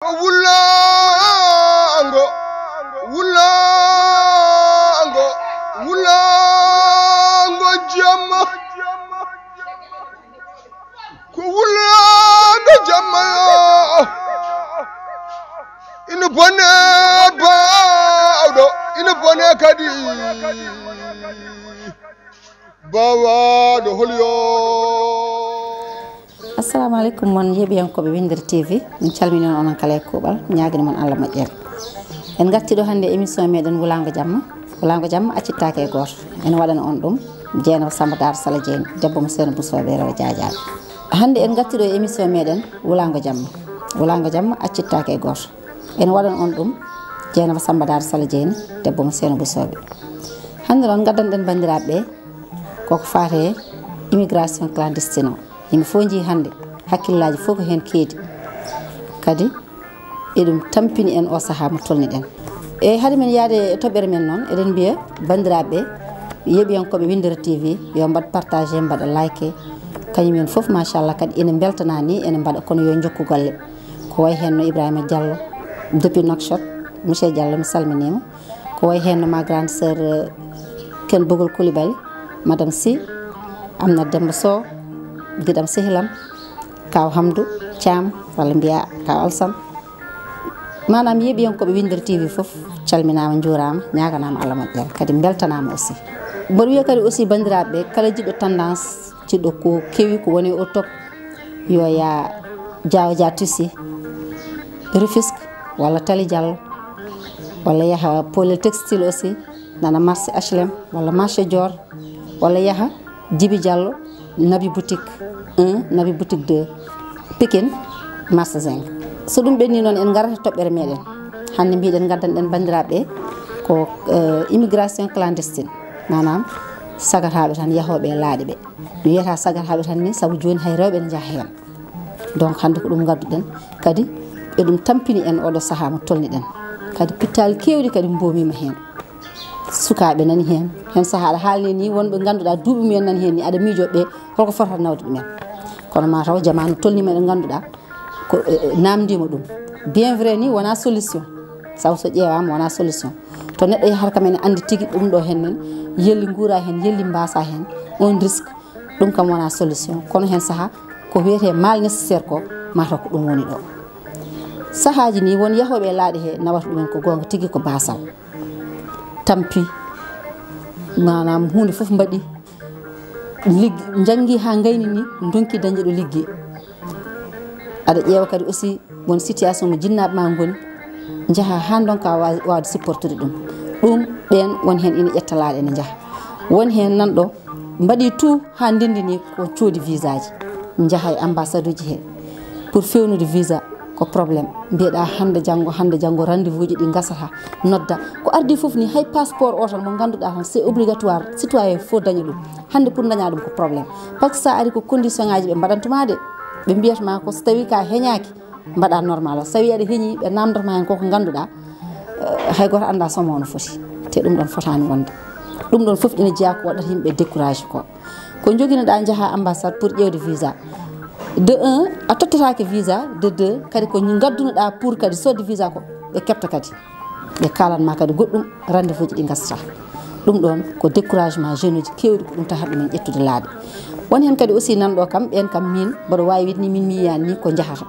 Wulango, wulango, wulango jamma. Ko wulango jamma yo. Ina bone bawdo, ina bone kadi. Bawa do holyo. Assalamu alaikum mon yebiyankoɓe Winder TV min calmini on kala e kuuɓal ñaagani mon Allah moƴƴere en gatti ɗo hannde émission meɗen Wulango Jamma accittake e goto en waɗana on ɗum Dieynaba Samba Dar Sala Dieyni debbo mo Seeno Bousoɓe rewo Diadiaɓe hannde en gatti ɗo émission meɗen Wulango Jamma accittake e goto en waɗana on ɗum Dieynaba Samba Dar Sala Dieyni debbo mo Seeno Bousoɓe hannde noon gaddanɗen bandiraɓe koko fate immigration clandestine o yimɓe fof jii hannde hakkillaji fof ko hen keedi kadi eɗum tampini en o saaha mo tolniɗen e haade men yaade e toɓɓere men noon eɗen mbiya bandiraɓe yeeɓiyankoɓe Winder TV yo mbad partagé mbaɗa like kañumen fof machallah kadi ene beltana ni ene mbaɗa kono yo jokku golle ko way hen no Ibrahima Diallo depuis Nouakchott monsieur Diallo mi salminima ko way hen no ma grande sœur Ken Bogol Coulibaly madame Sy Amna Demba Sow gidam sehilam kaw Hamdou Thiam walla mbiya kaw Alsam manam yeeɓiyankoɓe Winder TV fof calminama juurama ñaganama Allah moƴƴere kadi beltanama aussi mboɗo wiya kadi aussi bandiraɓe kala jiɗɗo tendance jiɗɗo ko kewi ko woni au top yo ya Diaw Dia Tissi Rufisque walla Tali Diallo walla yaha Pôle Textile aussi nana marché HLM walla marché Dior walla yaha Djibi Diallo Nabi Boutique 1 Nabi Boutique 2 Pikine marché 5 so ɗum ɓenni noon en garata toɓɓere meɗen hande mbiɗen gaddanɗen bandiraɓe ko immigration clandestine manam sagataɓe tan yahoɓe laaɗe ɓe ɗum wiyata sagataɓe tan ni saabu joni hay rewɓe ne jaaha hen donc hande ko ɗum gadduɗen kadi ɓe ɗum tampini en oɗo saaha mo tolniɗen kadi pittali kewɗi kadi mbomima hen sukaɓe nani hen saaha aɗa haalni ni wonɓe ganduɗa duuɓi mumen nani hen ni aɗa miijoɓe holko fotata nawde ɗumen kono ma taw jamanu tolnima ɗe ganduɗa ko namdima ɗum bien vrai ni wona solution saw so ƴeewama wona solution to neɗɗo yahata kam ene andi tigui ɗum ɗo hennen yelli guura hen yelli mbasa hen on risque ɗum kam wona solution kono hen saaha ko wiyete mal nécessaire ko mataw ko ɗum woni ɗo saahaji ni won yahoɓe laaɗe he nawata ɗumen ko gonga tigui ko basal tampi manam hunde foof mbaɗi liggi jangi ha gayni ni donki dañde ɗo liggi aɗa ƴeewa kadi aussi won situation mo jinnaɓe ma goni jaaha ha donka wawde supportude ɗum ɓen won hen ina ƴettalaɗe ene jaaha won hen nanɗo mbaɗi tout ha ndendini ko coodi visa ji jaaha e ambassade uji he pour fewnude visa ko probléme mbiyeɗa hande janggo rendez-vous ji ɗi gasata nodda ko ardi foof ni hay passeport o tan mo ganduɗa tan c'est obligatoire citoyen faut daña ɗum hande pour daña ɗum ko probléme par ce que sa ari ko condition ngaji ɓe mbaɗantuma de ɓe mbiyatma ko so tawi ka heñaki mbaɗa normal o so tawi aɗa heeñi ɓe namdotama hen koko ganduɗa hay goto anda somo no foti te ɗum ɗon fotani wonde ɗum ɗon foof ina jeeya ko waɗata yimɓe découragé ko joguinoɗa jaaha ambassade pour ƴewde visa de 1 a tottatake visa de 2 kadi ko gaddunoɗa pour kadi sodde visa ko ɓe kepta kadi ɓe kalanma kadi goɗɗum rendez-vous ji ɗi gasata ɗum ɗon ko découragement jeune uji kewɗi ko ɗum tahata ɗumen ƴettude laaɓe won hen kadi aussi nanɗo kam ɓen kam min mboɗo wawi wiide ni min mi yiyani ni ko jahata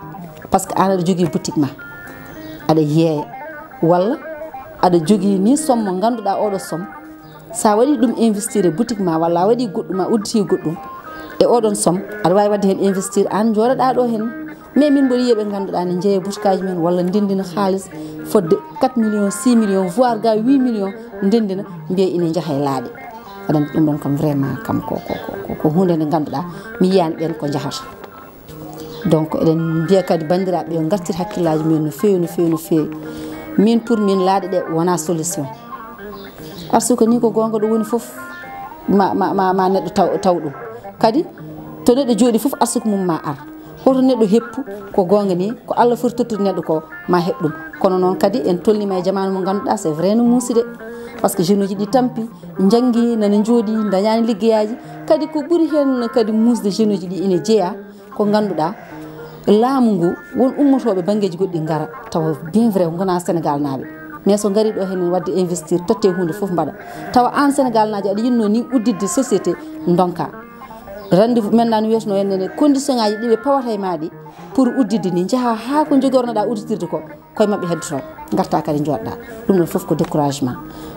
par ce que an aɗa jogui boutique ma aɗa yeeya walla aɗa jogui ni somme mo ganduɗa oɗo somme sa waɗi ɗum investir e boutique ma walla a waɗi goɗɗum a udditi goɗɗum e oɗon somme aɗa wawi wadde hen investir an joɗoɗa ɗo hen mais min mboɗo yiyaɓe ganduɗa ne jeeya boutique aji men walla ndendina haalis fodde 4 millions 6 millions voire ga 8 millions ndendina mbiya ina jaaha e laaɗe aɗa ɗum ɗon kam vraiment kam ko hunde nde ganduɗa mi yiyani ɓen ko jahata donc eɗen mbiya kadi bandiraɓe yo gartir hakkillaji mumen no fewi min pour min laaɗe ɗe wona solution arsuka ni ko gonga ɗo woni foof ma neɗɗo taw ɗum kadi to neɗɗo jooɗi foof arsuka mum ma ar hoto neɗɗo heppu ko gonga ni ko Allah foti tottude neɗɗo ko ma heɓ ɗum kono noon kadi en tolnima e jamanu mo ganduɗa c'est vrai no muusi de par ce que jeune uji ɗi tampi jangi nana jooɗi dañani liggeyaji kadi ko ɓuuri hen kadi musde jeune uji ɗi ina jeeya ko ganduɗa laamu ngu won ummotoɓe bangeji goɗɗi ngara tawa bien vrai gona Sénégal naaɓe mais so ngari ɗo hen wadde investir totte hunde foof mbaɗa tawa an Sénégal naji aɗa yinno ni uddidde société donka rendez-vous maintenant wiyatno henne condition ngaji ɗiɓe pawata e maɗi pour uddidde ni jaaha ha ko jogornoɗa udditirde ko koye mabɓe heddoto garta kadi joɗɗa ɗum ɗon foof ko découragement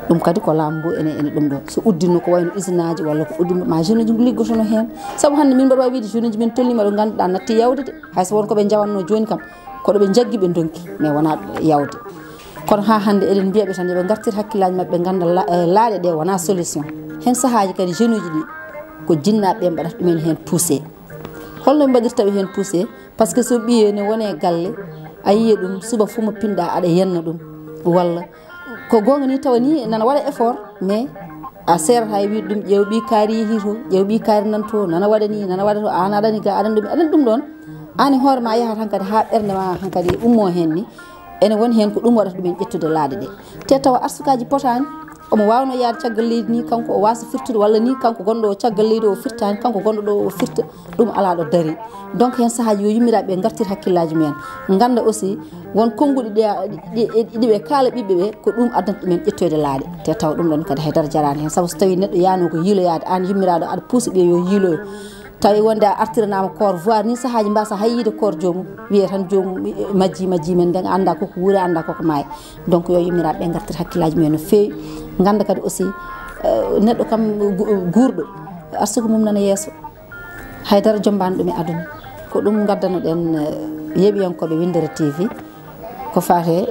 ɗum kadi ko laamu ngu ene ɗum ɗo so uddinno ko wayno usine aji walla ko uddinno ma jeune uji liggotono hen saabu hande min mbaɗa wawi wiide jeune uji min tollima ɗo ganduɗa natti yawde de hayso won koɓe jawanno joni kam koɗo ɓe jaggi ɓe donki mais wona yawde kono ha hande eɗen mbiyaɓe tan yoɓe gartir hakkillaji mabɓe ganda laaɗe ɗe wona solution hen sahaji kadi jeune uji ɗi ko jinnaɓe mbaɗata ɗumen hen poussé holno ɓe mbaɗirtaɓe hen poussé par ce que so ɓiye ne wone galle a yiya ɗum suba fuu mo pinɗa aɗa yenna ɗum walla ko gonga ni tawa ni nana waɗa effort mais a serata e wiide ɗum ƴeew ɓi kaari yeehi to ƴeew ɓi kaari nan to nana waɗa ni nana waɗa to an aɗani ga aɗani ɗum ɗon ani hoore ma yahat hankkadi ha ɓerde ma hankkadi ummo hen ni ene woni hen ko ɗum waɗata ɗumen ƴettude laaɗe ɗe te tawa arsukaji potani omo wawno yaade caggal leydi ni kanko o wasa firtude walla ni kanko gonɗo o caggal leydi o firtani kanko gonɗo ɗo o firta ɗum ala ɗo dari donc hen sahaji yo yummiraɓe gartir hakkillaji mumen ganda aussi won konnguɗi ɗiɓe kaala ɓiɓɓe ɓe ko ɗum addanta ɗumen ƴettoyde laaɗe te tawa ɗum ɗon kadi haydara jarani hen saabu so tawi neɗɗo yano ko yiiloyade an yummiraɗo aɗa puusa ɓe yo yiiloyo tawi wonde a artiranama koor voir ni sahaji mbasa hayyide koor jomum wiye tan jomum majji men nden anda koko wuuri anda koko maayi donc yo yummiraɓe gartir hakkillaji mumen no fewi ganda kadi aussi neɗɗo kam guurɗo arsugo mum nana yeeso haydara jombani ɗum e aduna ko ɗum gaddano ɗen yeeɓiyankoɓe Windere TV ko fate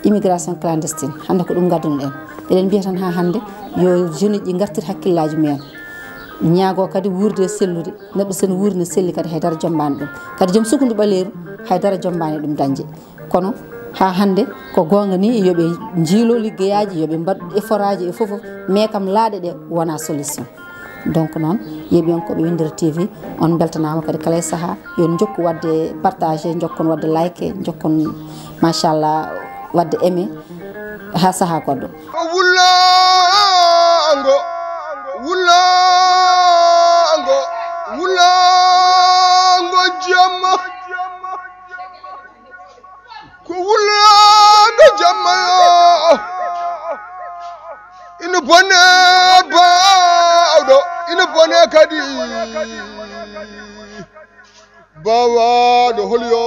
immigration clandestine hande ko ɗum gaddano ɗen eɗen mbiya tan ha hande yo jeune ji gartir hakkillaji mumen ñaago kadi wurde sellude neɗɗo sen wuuri no selli kadi haydara jombani ɗum kadi joom sukudu ɓaleeru haydara jombani ɗum dañde kono ha hande ko gonga ni yoɓe jiilo liggeyaji yoɓe mbaɗ effort aji e foof mais kam laaɗe ɗe wona solution donc noon yeeɓiyankoɓe Windere TV on beltanama kadi kala e saaha yon jokku wadde partagé jokkon wadde like jokkon machallah wadde aimé ha saaha goɗɗo wulango jamma ko wulango jamma ina bone bawɗo ina bone kadi bawaɗo holyo